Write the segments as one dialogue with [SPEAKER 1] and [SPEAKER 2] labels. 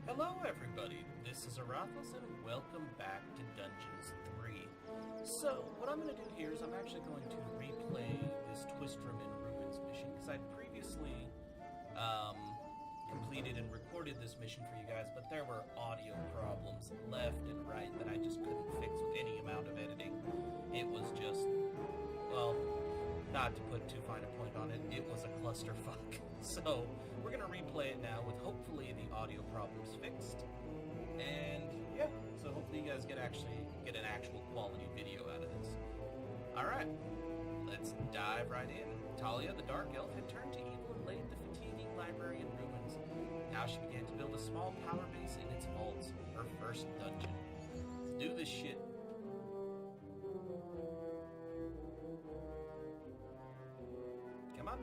[SPEAKER 1] Hello everybody, this is Aurathas and welcome back to Dungeons 3. So, what I'm going to do here is I'm actually going to replay this Twistram in Ruins mission, because I previously completed and recorded this mission for you guys, but there were audio problems left and right that I just couldn't fix with any amount of editing. It was just, well, not to put too fine a point on it, it was a clusterfuck. So, we're going to replay it now with hopefully the audio problems fixed. And yeah, so hopefully you guys get an actual quality video out of this. Alright, let's dive right in. Thalya, the Dark Elf, had turned to evil and laid the fatiguing library in ruins. Now she began to build a small power base in its vaults, her first dungeon. Let's do this shit. Come on.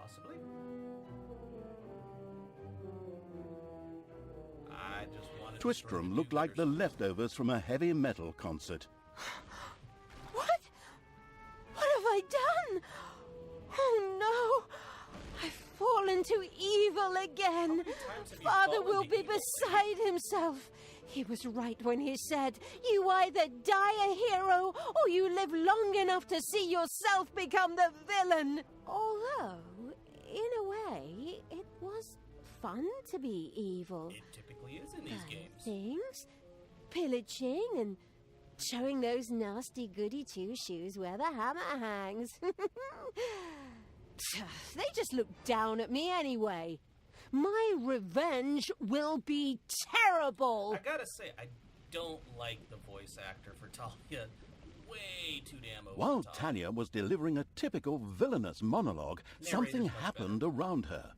[SPEAKER 1] Possibly. I just wanted
[SPEAKER 2] Twistram looked like the leftovers from a heavy metal concert.
[SPEAKER 3] What? What have I done? Oh no! I've fallen to evil again. Father will be beside himself. He was right when he said, you either die a hero or you live long enough to see yourself become the villain. Although, in a way, it was fun to be evil.
[SPEAKER 1] It typically is in these games.
[SPEAKER 3] Things, pillaging and showing those nasty goody two-shoes where the hammer hangs. They just look down at me anyway. My revenge will be terrible.
[SPEAKER 1] I gotta say, I don't like the voice actor for Thalya. Way too damn over.
[SPEAKER 2] While Thalya was delivering a typical villainous monologue, something happened around her.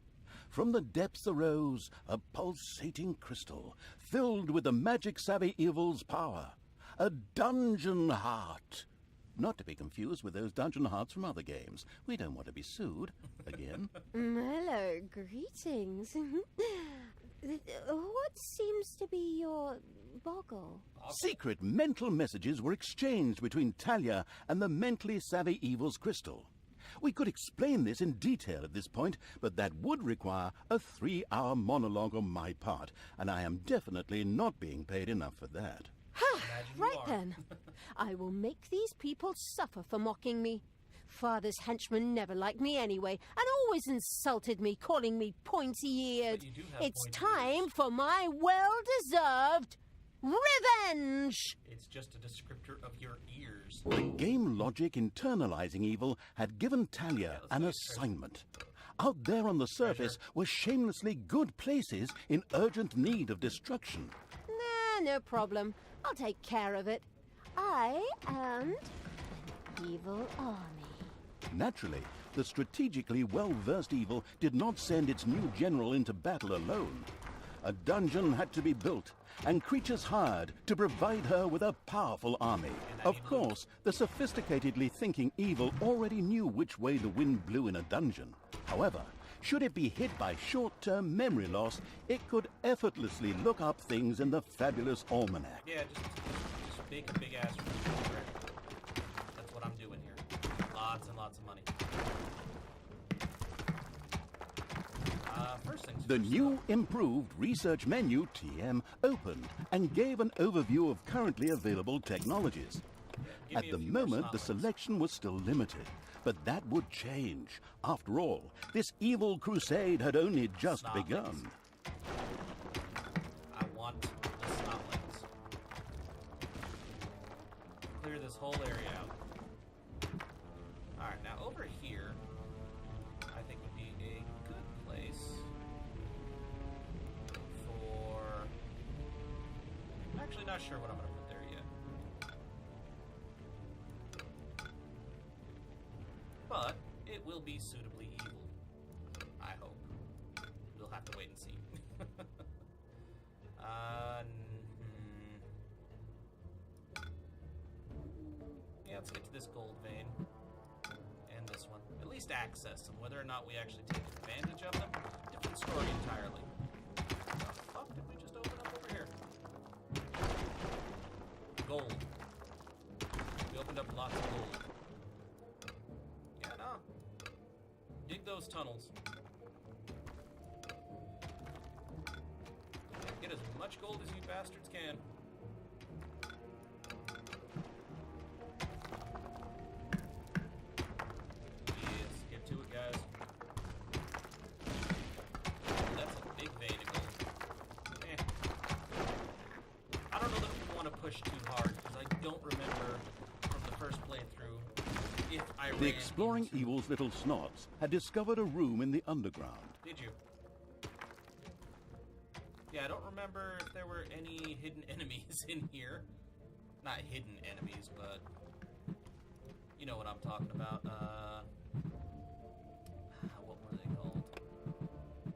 [SPEAKER 2] From the depths arose a pulsating crystal, filled with the magic-savvy evil's power. A dungeon heart. Not to be confused with those dungeon hearts from other games. We don't want to be sued again.
[SPEAKER 3] Hello, greetings. What seems to be your boggle?
[SPEAKER 2] Secret mental messages were exchanged between Thalya and the mentally savvy evil's crystal. We could explain this in detail at this point, but that would require a 3-hour monologue on my part, and I am definitely not being paid enough for that.
[SPEAKER 3] Right then. I will make these people suffer for mocking me. Father's henchmen never liked me anyway, and always insulted me, calling me pointy-eared. It's time for my well-deserved revenge!
[SPEAKER 1] It's just a descriptor of your ears.
[SPEAKER 2] The game logic internalizing evil had given Thalya an assignment. Out there on the surface were shamelessly good places in urgent need of destruction.
[SPEAKER 3] Nah, no problem. I'll take care of it. I and evil army.
[SPEAKER 2] Naturally, the strategically well-versed evil did not send its new general into battle alone. A dungeon had to be built, and creatures hired to provide her with a powerful army. Of course, the sophisticatedly thinking evil already knew which way the wind blew in a dungeon. However, should it be hit by short-term memory loss, it could effortlessly look up things in the fabulous almanac.
[SPEAKER 1] Yeah, just big ass. That's what I'm doing here. Lots and lots of money. First things
[SPEAKER 2] The
[SPEAKER 1] first,
[SPEAKER 2] new improved research menu, TM, opened and gave an overview of currently available technologies. At the moment, the selection was still limited, but that would change. After all, this evil crusade had only just begun.
[SPEAKER 1] I want the snotlings. Clear this whole area out. Alright, now over here, I think would be a good place for... I'm actually not sure what I'm going to put there yet. But it will be suitably evil. I hope. We'll have to wait and see. Yeah, let's get to this gold vein. And this one. At least access them. Whether or not we actually take advantage of them, different story entirely. What the fuck did we just open up over here? Gold. We opened up lots of gold. Yeah, no. Dig those tunnels. Get as much gold as you bastards can. Yes, get to it, guys. That's a big vein of gold. I don't know that we want to push too hard, because I don't remember from the first playthrough if I ran
[SPEAKER 2] The exploring
[SPEAKER 1] into...
[SPEAKER 2] evil's little snots had discovered a room in the underground.
[SPEAKER 1] Did you? Yeah, I don't remember if there were any hidden enemies in here. Not hidden enemies, but... You know what I'm talking about. What were they called?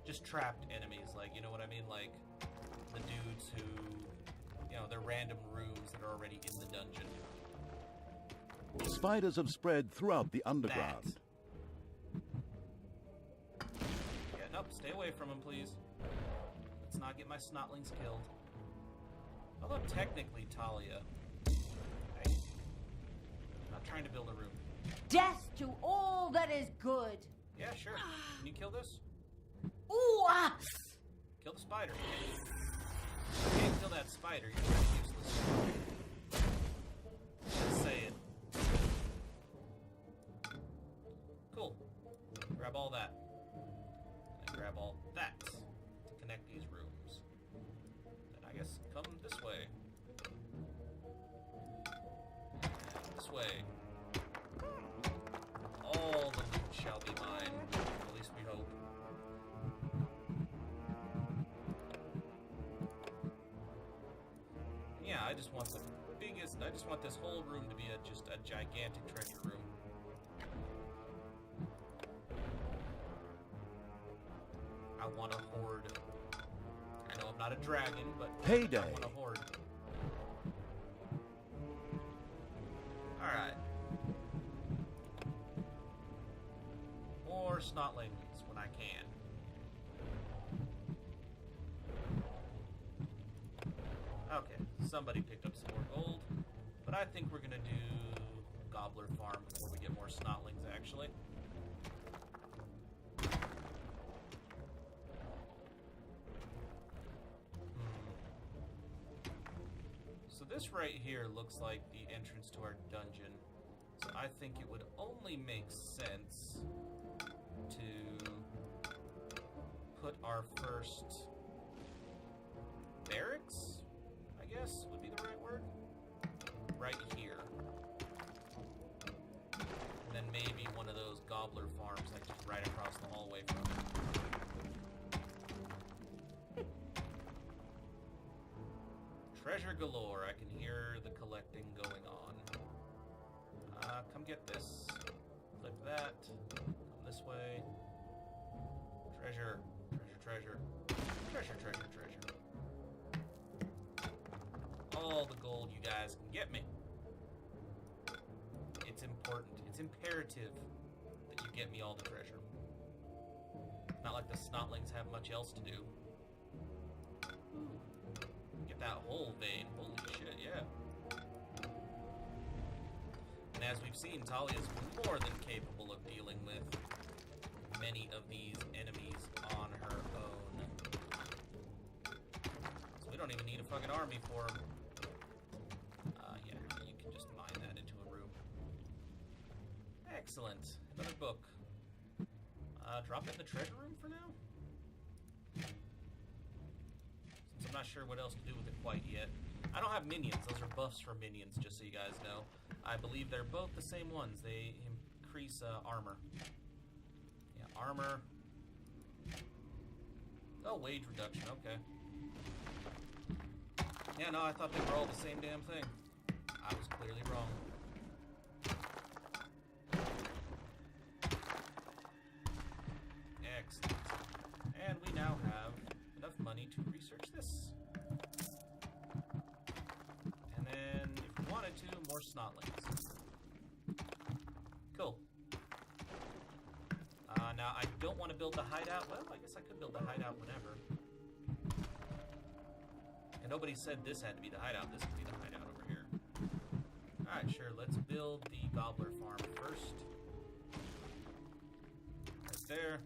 [SPEAKER 1] Just trapped enemies, like, you know what I mean? Like, the dudes who... You know, they're random rooms that are already in the dungeon.
[SPEAKER 2] Spiders have spread throughout the underground.
[SPEAKER 1] Yeah, nope, stay away from them, please. Let's not get my snotlings killed. Although, technically, Thalya... Hey. I'm not trying to build a room.
[SPEAKER 3] Death to all that is good.
[SPEAKER 1] Yeah, sure. Can you kill this?
[SPEAKER 3] Ooh, ah!
[SPEAKER 1] Kill the spider. You can't kill that spider. You're pretty useless. Just saying. Cool. Grab all that. And grab all that to connect these rooms. Then I guess come this way. And this way. All the loot shall be mine. At least we hope. Yeah, I just want the biggest... I just want this whole room to be just a gigantic treasure room. I want a horde. I know I'm not a dragon, but
[SPEAKER 2] Payday.
[SPEAKER 1] I want a horde. Alright. More snotlings when I can. Okay, somebody picked up some more gold, but I think we're gonna do Gobbler Farm before we get more snotlings, actually. So this right here looks like the entrance to our dungeon, so I think it would only make sense to put our first barracks, I guess would be the right word, right here. And then maybe one of those gobbler farms, like just right across the hallway from it. Treasure galore, I can hear the collecting going on. Come get this. Click that. Come this way. Treasure. Treasure, treasure. Treasure, treasure, treasure. All the gold you guys can get me. It's important. It's imperative that you get me all the treasure. Not like the snotlings have much else to do. Get that whole vein. Holy shit, yeah. And as we've seen, Thalya is more than capable of dealing with many of these enemies on her own. So we don't even need a fucking army for them. Yeah, you can just mine that into a room. Excellent. Another book. Drop it in the treasure room for now? Since I'm not sure what else to do with it quite yet. I don't have minions. Those are buffs for minions, just so you guys know. I believe they're both the same ones. They increase armor. Yeah, armor. Oh, wage reduction. Okay. Yeah, no, I thought they were all the same damn thing. I was clearly wrong. Excellent. And we now have enough money to research this. And then, if we wanted to, more snotlings. Cool. Now, I don't want to build the hideout. Well, I guess I could build the hideout whenever. And nobody said this had to be the hideout. This could be the hideout over here. Alright, sure. Let's build the gobbler farm first. piece there.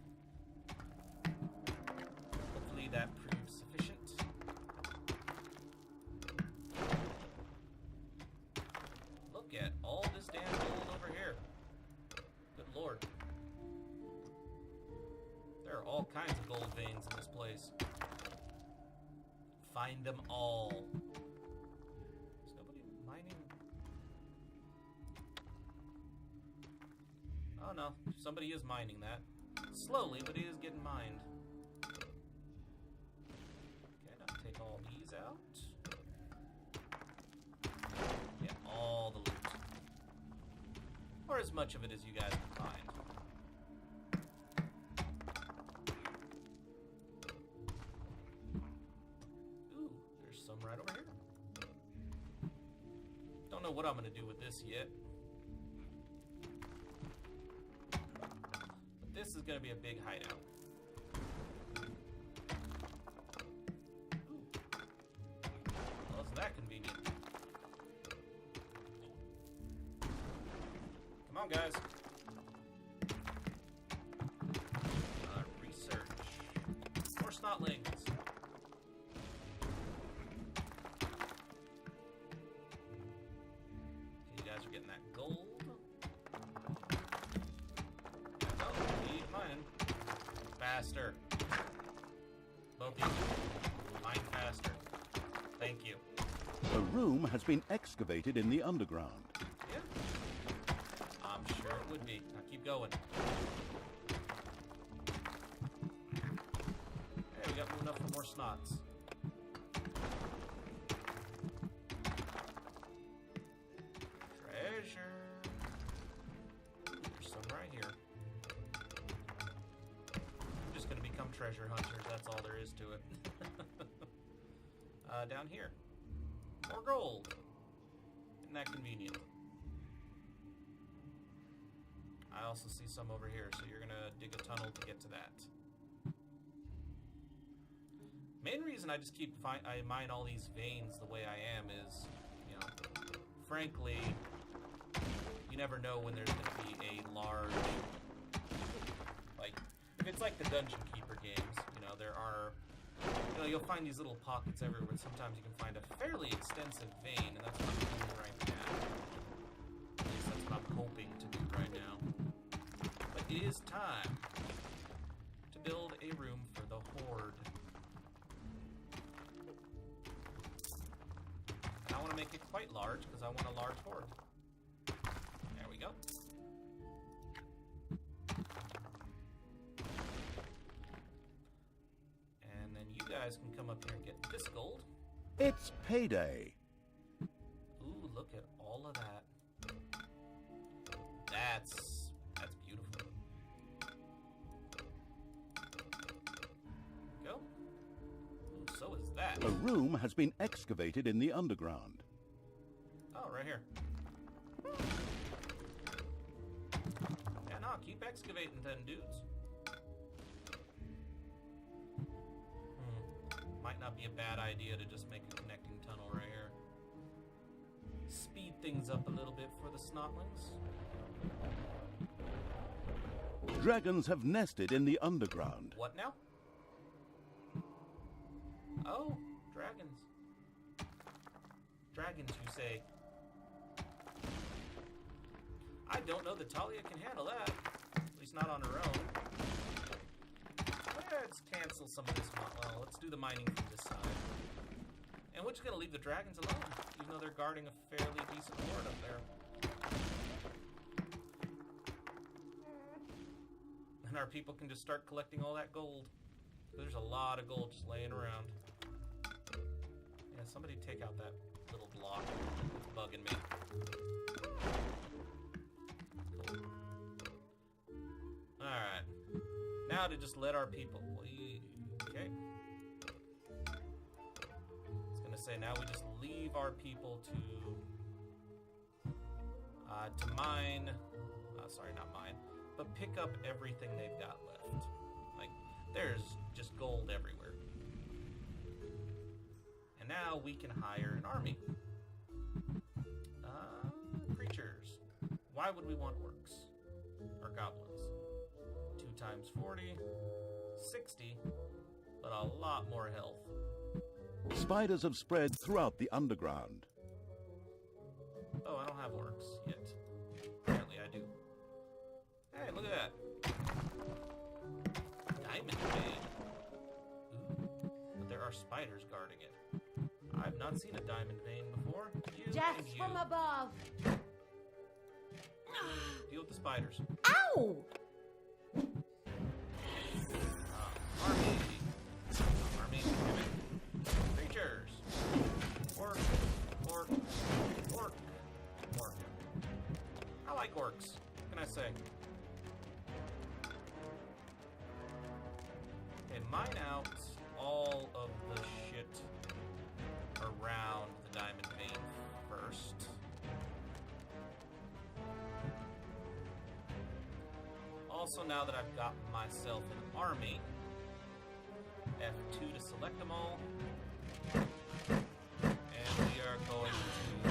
[SPEAKER 1] Hopefully that proves sufficient. Look at all this damn gold over here. Good lord. There are all kinds of gold veins in this place. Find them all. Is nobody mining? Oh no, somebody is mining that. Slowly, but it is getting mined. Okay, now take all these out. Get all the loot. Or as much of it as you guys can find. Ooh, there's some right over here. Don't know what I'm gonna do with this yet. But this is gonna be a big hideout. Ooh. Well, isn't that convenient? Come on, guys. Research. More snotlings. Okay, you guys are getting that gold. Yeah, oh, keep mining. Faster. Both of you. Mine faster. Thank you.
[SPEAKER 2] A room has been excavated in the underground.
[SPEAKER 1] Yeah. I'm sure it would be. Now keep going. Hey, we got enough for more snots. Treasure. There's some right here. I'm just gonna become treasure hunters. That's all there is to it. Down here. More gold. Isn't that convenient? I also see some over here, so you're gonna dig a tunnel to get to that. Main reason I just keep I mine all these veins the way I am is, you know, frankly, you never know when there's gonna be a large, like, if it's like the Dungeon Keeper games, you know, there are, you know, you'll find these little pockets everywhere, but sometimes you can find a fairly extensive vein, and that's what I'm doing right now. At least that's what I'm hoping to do right now. But it is time to build a room for the Horde. And I want to make it quite large, because I want a large Horde. There we go. And then you guys can come up here and get this gold.
[SPEAKER 2] It's payday.
[SPEAKER 1] Ooh, look at all of that. That's beautiful. Go. Ooh, so is that.
[SPEAKER 2] A room has been excavated in the underground.
[SPEAKER 1] Oh, right here. Yeah, no, keep excavating then, dudes. Might not be a bad idea to just make a connecting tunnel right here. Speed things up a little bit for the snotlings.
[SPEAKER 2] Dragons have nested in the underground.
[SPEAKER 1] What now? Oh, dragons. Dragons, you say? I don't know that Thalya can handle that. At least not on her own. Let's cancel some of this. Well, let's do the mining from this side. And we're just going to leave the dragons alone, even though they're guarding a fairly decent horde up there. And our people can just start collecting all that gold. There's a lot of gold just laying around. Yeah, somebody take out that little block. It's bugging me. Cool. Alright. Now to just let our people... Okay. I was going to say, now we just leave our people to mine... sorry, not mine. But pick up everything they've got left. Like, there's just gold everywhere. And now we can hire an army. Creatures. Why would we want orcs? Or goblins? 2 times 40, 60, but a lot more health.
[SPEAKER 2] Spiders have spread throughout the underground.
[SPEAKER 1] Oh, I don't have orcs yet. Apparently I do. Hey, look at that. Diamond vein. Ooh, but there are spiders guarding it. I've not seen a diamond vein before. You
[SPEAKER 3] Death
[SPEAKER 1] and you.
[SPEAKER 3] from above.
[SPEAKER 1] Deal with the spiders.
[SPEAKER 3] Ow!
[SPEAKER 1] Army. Army. Creatures. Orc. I like orcs. What can I say? Okay, mine out all of the shit around the diamond vein first. Also, now that I've got myself an army, F2 to select them all, and we are going to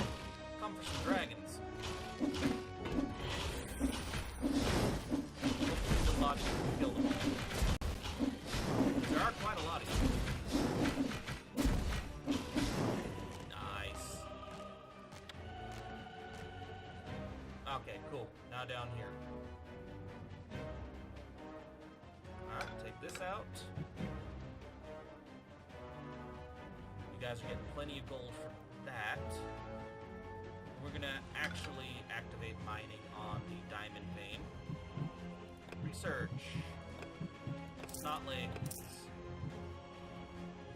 [SPEAKER 1] come for some dragons. Hopefully the logic can kill them all. There are quite a lot of you. Nice. Okay, cool. Now down here. Alright, take this out. You guys are getting plenty of gold from that. We're gonna actually activate mining on the diamond vein. Research. Snotlings.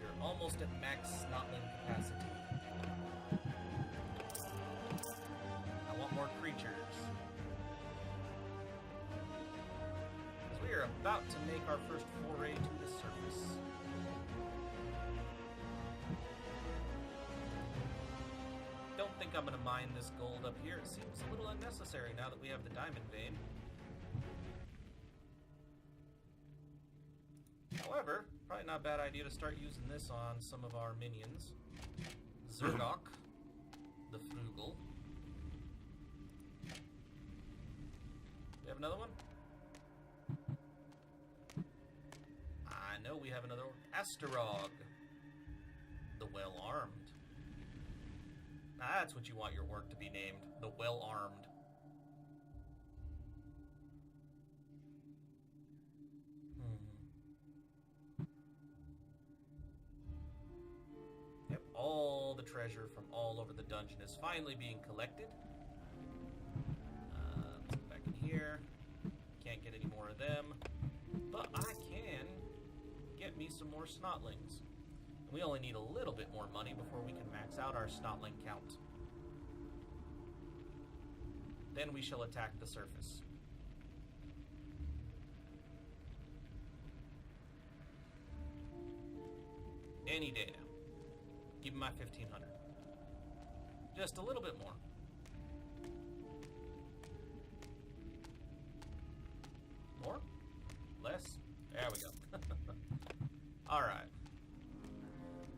[SPEAKER 1] You're almost at max snotling capacity. I want more creatures. Because we are about to make our first foray to the surface. Don't think I'm going to mine this gold up here. It seems a little unnecessary now that we have the diamond vein. However, probably not a bad idea to start using this on some of our minions. Zerdok, the Frugal. We have another one? I know we have another one. Asterog, the Well-Armed. That's what you want your work to be named. The Well-Armed. Yep, all the treasure from all over the dungeon is finally being collected. Let's go back in here. Can't get any more of them. But I can get me some more snotlings. We only need a little bit more money before we can max out our snotling count. Then we shall attack the surface. Any day now. Give me my 1,500. Just a little bit more. More? Less? There we go. Alright.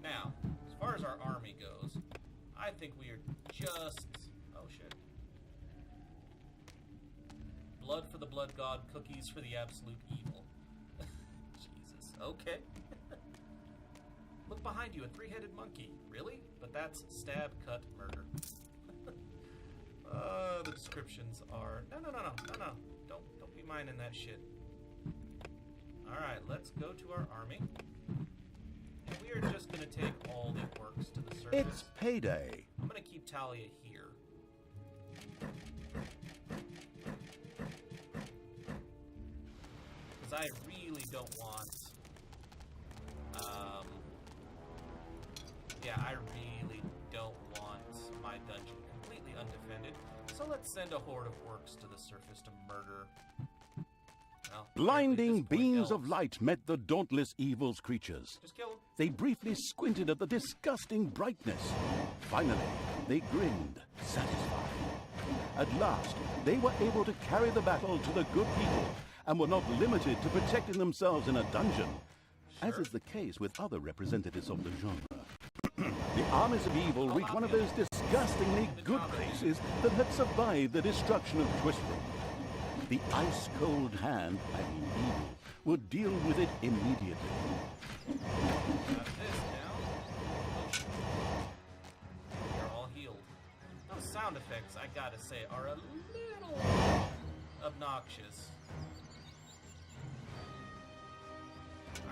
[SPEAKER 1] Now, as far as our army goes, I think we are just... Oh, shit. Blood for the blood god, cookies for the absolute evil. Jesus. Okay. Look behind you, a three-headed monkey. Really? But that's stab, cut, murder. The descriptions are... No. Don't be minding that shit. Alright, let's go to our army. And we are just going to take all the orcs to the surface.
[SPEAKER 2] It's payday.
[SPEAKER 1] I'm going to keep Thalya here. Because I really don't want... I really don't want my dungeon completely undefended. So let's send a horde of orcs to the surface to murder... Well,
[SPEAKER 2] Blinding beams of light met the dauntless evil's creatures.
[SPEAKER 1] Just kill them.
[SPEAKER 2] They briefly squinted at the disgusting brightness. Finally, they grinned, satisfied. At last, they were able to carry the battle to the good people and were not limited to protecting themselves in a dungeon, as is the case with other representatives of the genre. The armies of evil reached one of those disgustingly good places that had survived the destruction of Twistram. the ice-cold hand, I mean evil, would deal with it immediately.
[SPEAKER 1] Got this down. You're all healed. Those sound effects, I gotta say, are a little obnoxious.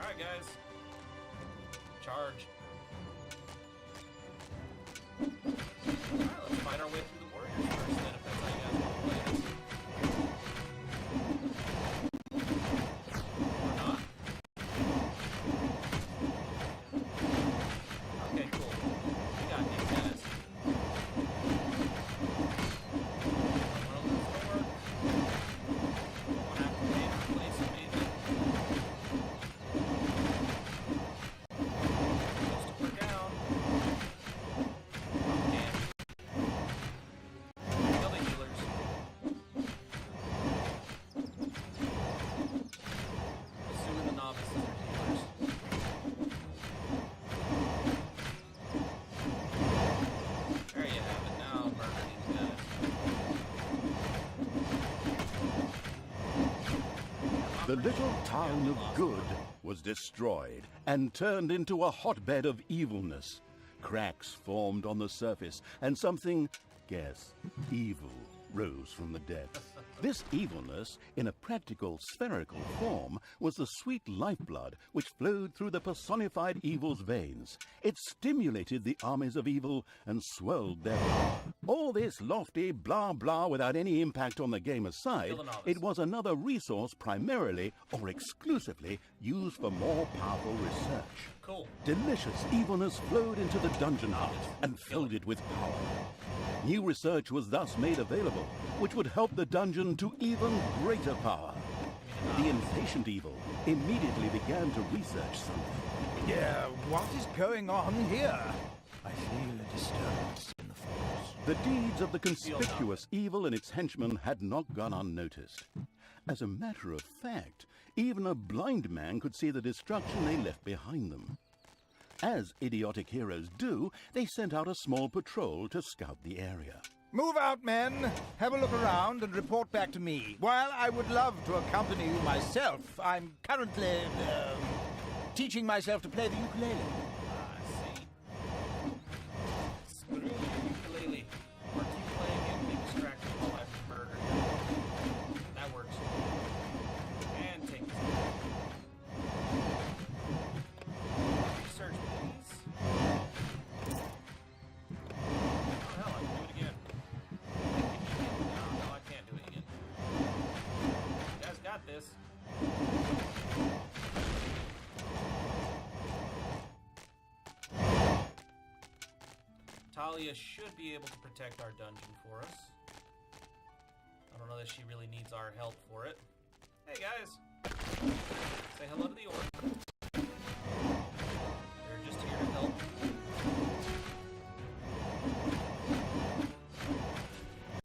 [SPEAKER 1] Alright, guys. Charge. Alright, let's fight our way through the warriors first, then, if that's how you guys want to play this. Or not. Okay, cool. We got these guys. One of them's forward. One activate, replace immediately. Supposed to put down. And kill the healers. Assuming the novices are healers. There you have it. Now murder these guys.
[SPEAKER 2] The little town of Good was destroyed and turned into a hotbed of evilness. Cracks formed on the surface, and something, guess, evil, rose from the depths. This evilness, in a practical spherical form, was the sweet lifeblood which flowed through the personified evil's veins. It stimulated the armies of evil and swelled their power. All this lofty blah blah without any impact on the game aside, it was another resource primarily or exclusively used for more powerful research.
[SPEAKER 1] Cool.
[SPEAKER 2] Delicious evilness flowed into the dungeon heart and filled it with power. New research was thus made available, which would help the dungeon to even greater power. The impatient evil immediately began to research something.
[SPEAKER 4] Yeah, what is going on here? I feel a disturbance in the force.
[SPEAKER 2] The deeds of the conspicuous evil and its henchmen had not gone unnoticed. As a matter of fact, even a blind man could see the destruction they left behind them. As idiotic heroes do, they sent out a small patrol to scout the area.
[SPEAKER 4] Move out, men. Have a look around and report back to me. While I would love to accompany you myself, I'm currently, teaching myself to play the ukulele.
[SPEAKER 1] I see. Screw you, ukulele. Or keep playing and be distracted while I murder you. That works. And take this. Research, please. Oh, hell, I can do it again. No, I can't do it again. You guys got this. Thalya should be able to protect our dungeon for us. I don't know that she really needs our help for it. Hey guys! Say hello to the orc. They're just here to help.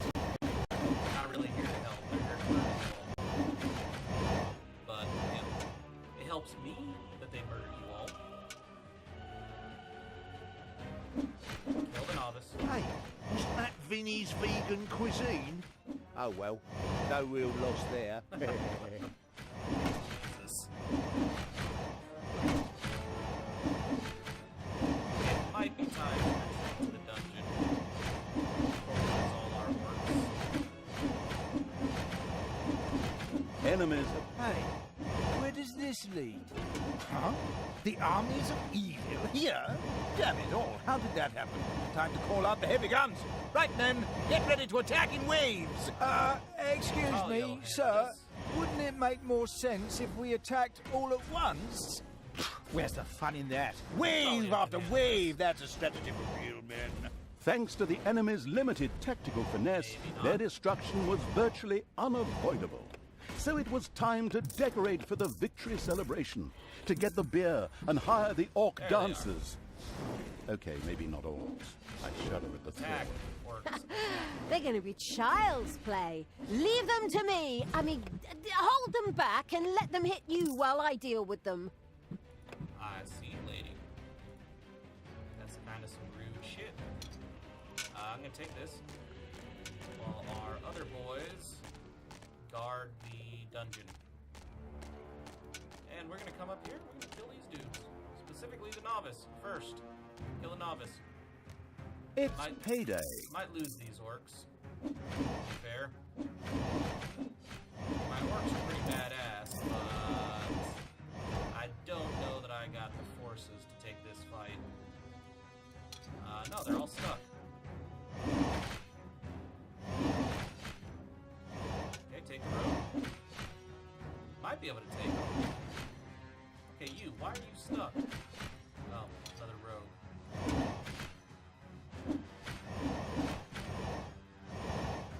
[SPEAKER 1] Not really here to help, they're here to murder you all. But, you know, it helps me that they murder you all. Kill the novice.
[SPEAKER 5] Hey, was that Vinny's vegan cuisine? Oh well, no real loss there.
[SPEAKER 1] Jesus. It might be time to retreat to the dungeon. Focus all our works.
[SPEAKER 2] Enemies
[SPEAKER 4] Hey, where does this lead? Huh? The armies of evil here? Damn it all, how did that happen? Time to call out the heavy guns. Right, men, get ready to attack in waves. Excuse
[SPEAKER 1] Oh,
[SPEAKER 4] me,
[SPEAKER 1] yellow
[SPEAKER 4] sir.
[SPEAKER 1] handles.
[SPEAKER 4] Wouldn't it make more sense if we attacked all at once? Where's the fun in that? Wave
[SPEAKER 1] yellow
[SPEAKER 4] after
[SPEAKER 1] handles.
[SPEAKER 4] wave, that's a strategy for real men.
[SPEAKER 2] Thanks to the enemy's limited tactical finesse,
[SPEAKER 1] Maybe not.
[SPEAKER 2] their destruction was virtually unavoidable. So it was time to decorate for the victory celebration, to get the beer and hire the orc
[SPEAKER 1] There they are.
[SPEAKER 2] dancers. Okay, maybe not orcs. I shudder at the
[SPEAKER 1] Attack,
[SPEAKER 2] thought.
[SPEAKER 1] orcs.
[SPEAKER 3] They're going to be child's play. Leave them to me. I mean, hold them back and let them hit you while I deal with them.
[SPEAKER 1] I see, lady. That's kind of some rude shit. I'm gonna take this. While our other boys guard the dungeon. And we're gonna come up here, we're gonna kill these dudes. Specifically the novice, first. Kill a novice.
[SPEAKER 2] It's payday.
[SPEAKER 1] Might lose these orcs. To be fair. My orcs are pretty badass, but I don't know that I got the forces to take this fight. No, they're all stuck. Okay, take the road. Might be able to take them. Okay, you, why are you stuck? Oh, another rogue.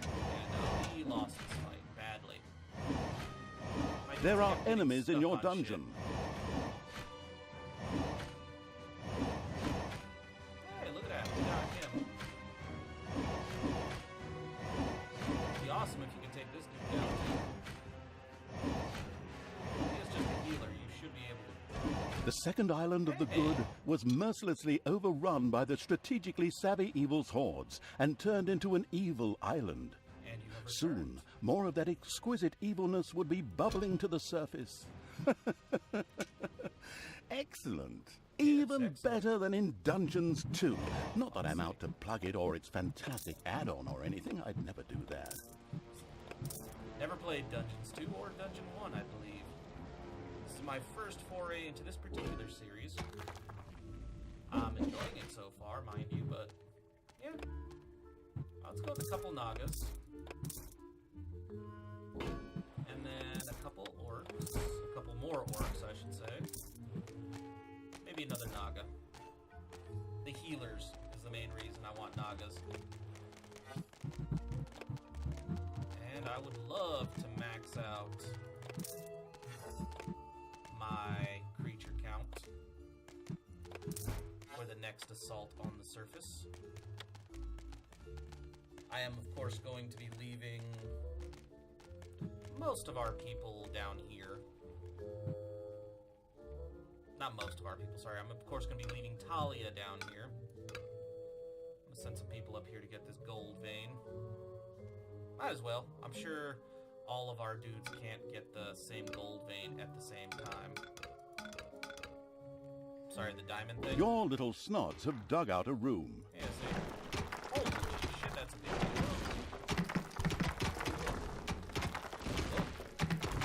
[SPEAKER 1] Yeah, no, he lost this fight badly.
[SPEAKER 2] There are enemies in your dungeon.
[SPEAKER 1] Hey, look at that. We got him. It'd be awesome if you could take this dude down. He is just a healer. You should be able to.
[SPEAKER 2] The second island of the good was mercilessly overrun by the strategically savvy evil's hordes and turned into an evil island.
[SPEAKER 1] And you have returned.
[SPEAKER 2] Soon, more of that exquisite evilness would be bubbling to the surface. Excellent. Even
[SPEAKER 1] excellent.
[SPEAKER 2] better than in Dungeons 2. Not that I'm out to plug it or its fantastic add-on or anything. I'd never do that.
[SPEAKER 1] Never played Dungeons 2 or Dungeon 1, I believe. This is my first foray into this particular series. I'm enjoying it so far, mind you, but yeah. Let's go with a couple Nagas. And then a couple orcs. A couple more orcs, I should say. Maybe another Naga. The healers is the main reason I want Nagas. And I would love to max out my creature count for the next assault on the surface. I am, of course, going to be leaving most of our people down here. Not most of our people, sorry. I'm, of course, going to be leaving Thalya down here. I'm going to send some people up here to get this gold vein. Might as well. I'm sure all of our dudes can't get the same gold vein at the same time. Sorry, the diamond thing?
[SPEAKER 2] Your little snots have dug out a room.
[SPEAKER 1] Yeah, see? Holy shit, that's a big deal.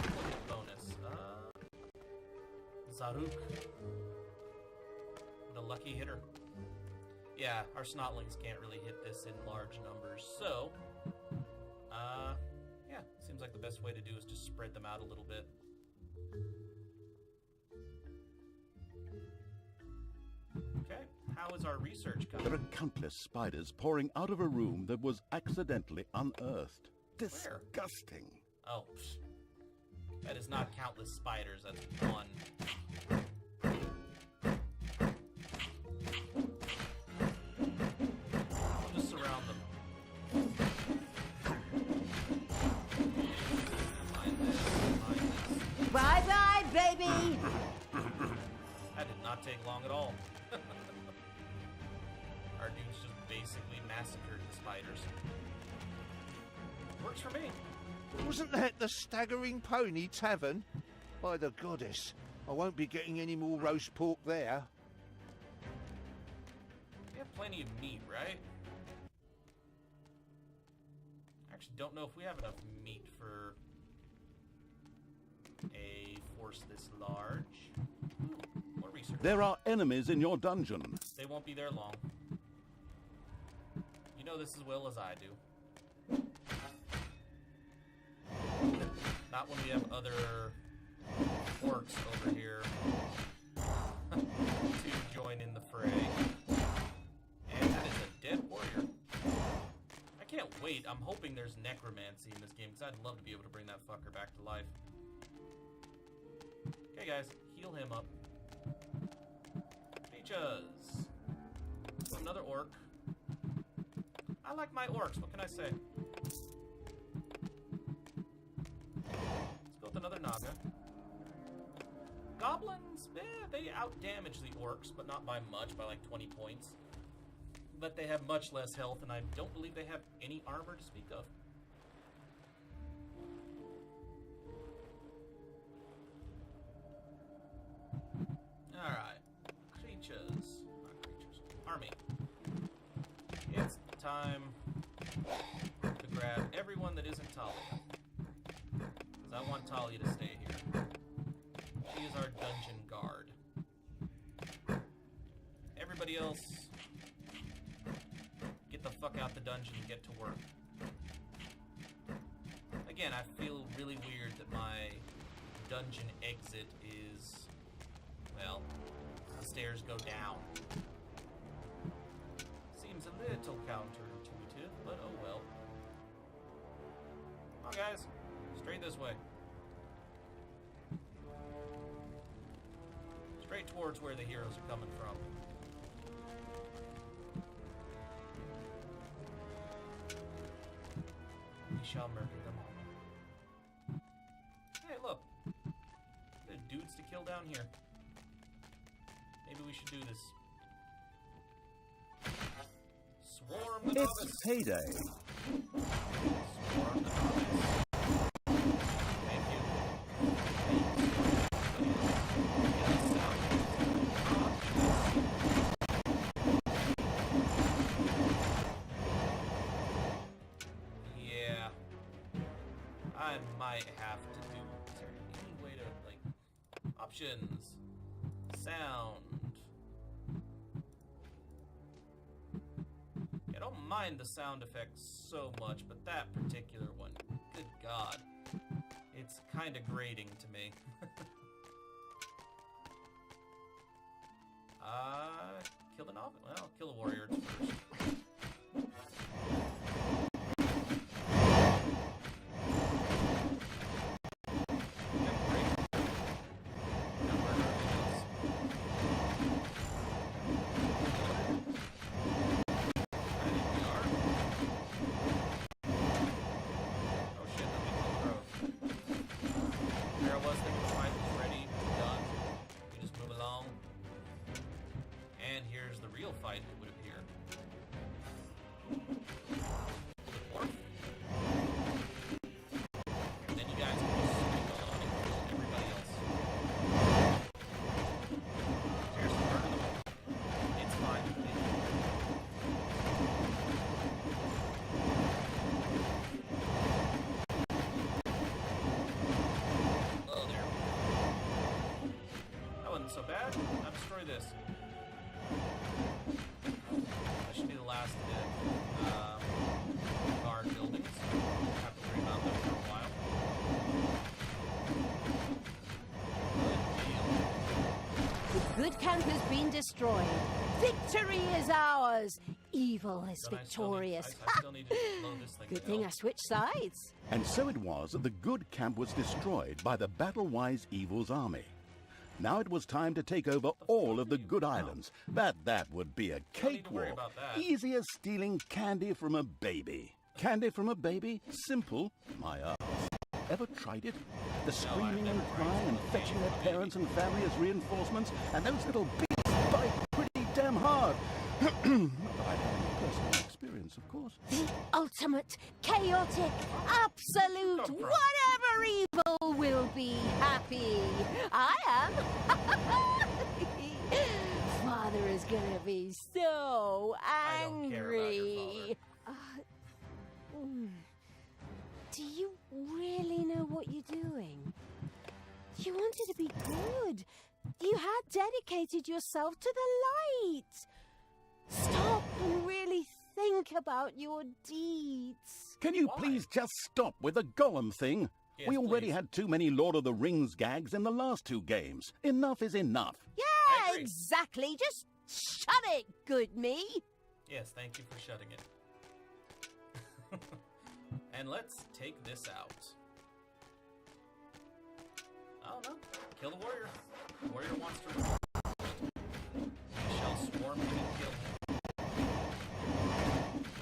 [SPEAKER 1] Oh, hit bonus. Zaruk. The lucky hitter. Yeah, our snotlings can't really hit this in large numbers, so... yeah, seems like the best way to do is just spread them out a little bit. Okay, how is our research coming?
[SPEAKER 2] There are countless spiders pouring out of a room that was accidentally unearthed. Disgusting.
[SPEAKER 1] Oh, psh. That is not countless spiders, that's one. Just surround them.
[SPEAKER 3] Bye-bye, baby!
[SPEAKER 1] That did not take long at all. Our dudes just basically massacred the spiders. Works for me.
[SPEAKER 5] Wasn't that the Staggering Pony Tavern? By the goddess, I won't be getting any more roast pork there.
[SPEAKER 1] We have plenty of meat, right? Actually, don't know if we have enough meat for a force this large. Ooh, more research.
[SPEAKER 2] There are enemies in your dungeon.
[SPEAKER 1] They won't be there long. You know this as well as I do. Not when we have other orcs over here to join in the fray. And that is a dead warrior. I can't wait. I'm hoping there's necromancy in this game because I'd love to be able to bring that fucker back to life. Okay, guys, heal him up. Peaches. So another orc. I like my orcs. What can I say? Let's go with another Naga. Goblins, they out-damage the orcs, but not by much, by like 20 points. But they have much less health, and I don't believe they have any armor to speak of. army. It's time to grab everyone that isn't Thalya. Because I want Thalya to stay here. She is our dungeon guard. Everybody else, get the fuck out the dungeon and get to work. Again, I feel really weird that my dungeon exit is, well, the stairs go down. Seems a little counterintuitive, but oh well. Come on, guys. Straight this way. Straight towards where the heroes are coming from. We shall murder them all. Hey, look. There's dudes to kill down here. Maybe we should do this. Swarm the
[SPEAKER 2] It's
[SPEAKER 1] novice.
[SPEAKER 2] payday.
[SPEAKER 1] Swarm the novice. Thank you. Yeah. I might have to do. Is there any way to, like, options? Sound. I don't mind the sound effects so much, but that particular one, good God, it's kind of grating to me. Kill the novice. Well, kill the warrior first. Fight, it would appear. And then you guys can just swing on and kill everybody else. Seriously, murder them. It's fine. Oh, there. That wasn't so bad. Now destroy this. That should be the last of the guard buildings. Have to worry about them for a while.
[SPEAKER 3] The good camp has been destroyed. Victory is ours. Evil is
[SPEAKER 1] Don't
[SPEAKER 3] victorious.
[SPEAKER 1] I still need to load this thing.
[SPEAKER 3] Good thing I switched sides.
[SPEAKER 2] And so it was that the good camp was destroyed by the battle-wise evil's army. Now it was time to take over all of the good islands. But that would be a cakewalk. Easy as stealing candy from a baby. Candy from a baby? Simple. My ass. Ever tried it? The screaming and crying and fetching their parents and family as reinforcements, and those little beasts bite pretty damn hard. I had personal experience, of course.
[SPEAKER 3] The ultimate, chaotic, absolute, whatever evil will be happy. I am. Father is gonna be so angry.
[SPEAKER 1] I don't care about your
[SPEAKER 3] Do you really know what you're doing? You wanted to be good. You had dedicated yourself to the light. Stop and really think about your deeds.
[SPEAKER 2] Can you please just stop with the golem thing?
[SPEAKER 1] Yes,
[SPEAKER 2] We already
[SPEAKER 1] please.
[SPEAKER 2] had too many Lord of the Rings gags in the last two games. Enough is enough.
[SPEAKER 1] I
[SPEAKER 3] Yeah,
[SPEAKER 1] agree.
[SPEAKER 3] exactly. Just shut it, good me.
[SPEAKER 1] Yes, thank you for shutting it. And let's take this out. I don't know. Kill the warrior. The warrior wants to revolt. We shall swarm him and kill him.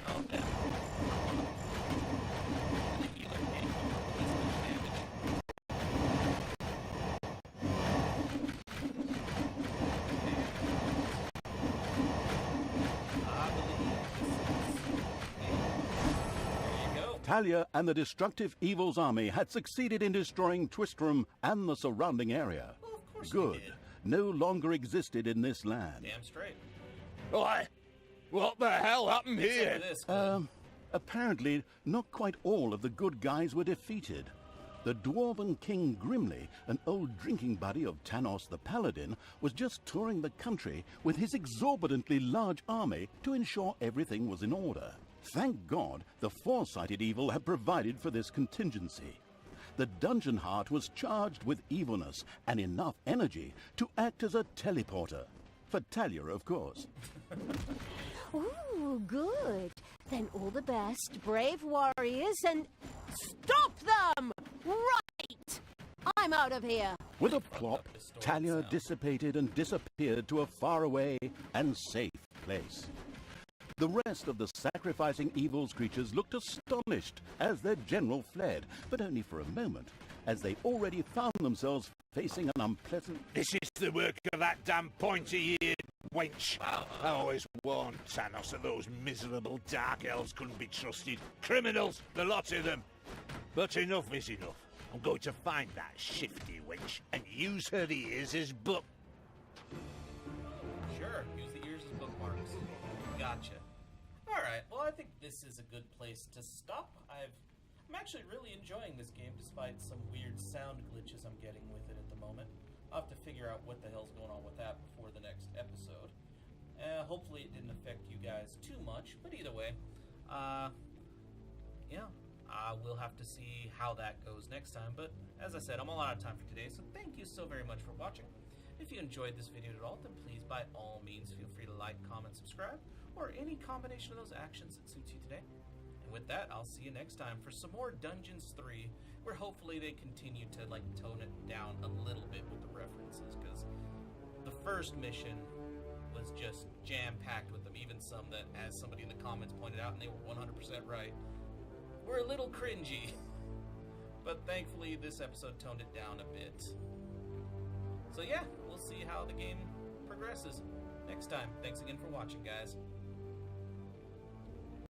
[SPEAKER 1] Oh, damn. The healer can't release much damage. I believe this is it. There you go.
[SPEAKER 2] Thalya and the destructive evil's army had succeeded in destroying Twistram and the surrounding area.
[SPEAKER 1] Well, of course we
[SPEAKER 2] Good.
[SPEAKER 1] did.
[SPEAKER 2] No longer existed in this land.
[SPEAKER 1] Damn straight.
[SPEAKER 4] Oi! What the hell happened here?
[SPEAKER 1] This,
[SPEAKER 2] Apparently, not quite all of the good guys were defeated. The dwarven king Grimly, an old drinking buddy of Tanos the Paladin, was just touring the country with his exorbitantly large army to ensure everything was in order. Thank God the foresighted evil had provided for this contingency. The dungeon heart was charged with evilness and enough energy to act as a teleporter. For Thalya, of course.
[SPEAKER 3] Ooh, good. Then all the best, brave warriors, and stop them! Right! I'm out of here.
[SPEAKER 2] With a plop, Thalya dissipated and disappeared to a faraway and safe place. The rest of the sacrificing evil's creatures looked astonished as their general fled, but only for a moment, as they already found themselves facing an unpleasant...
[SPEAKER 4] This is the work of that damn pointy-eared wench. I always warned Tanos that those miserable dark elves couldn't be trusted. Criminals, the lot of them. But enough is enough. I'm going to find that shifty wench and use her ears as book.
[SPEAKER 1] Sure, use the ears as bookmarks. Gotcha. Alright, well I think this is a good place to stop. I'm actually really enjoying this game despite some weird sound glitches I'm getting with it at the moment. I'll have to figure out what the hell's going on with that before the next episode. Hopefully it didn't affect you guys too much, but either way, we'll have to see how that goes next time. But as I said, I'm all out of time for today, so thank you so very much for watching. If you enjoyed this video at all, then please by all means feel free to like, comment, subscribe, or any combination of those actions that suits you today. And with that, I'll see you next time for some more Dungeons 3, where hopefully they continue to tone it down a little bit with the references, because the first mission was just jam-packed with them, even some that, as somebody in the comments pointed out, and they were 100% right, were a little cringy. But thankfully this episode toned it down a bit. So yeah, we'll see how the game progresses next time. Thanks again for watching, guys.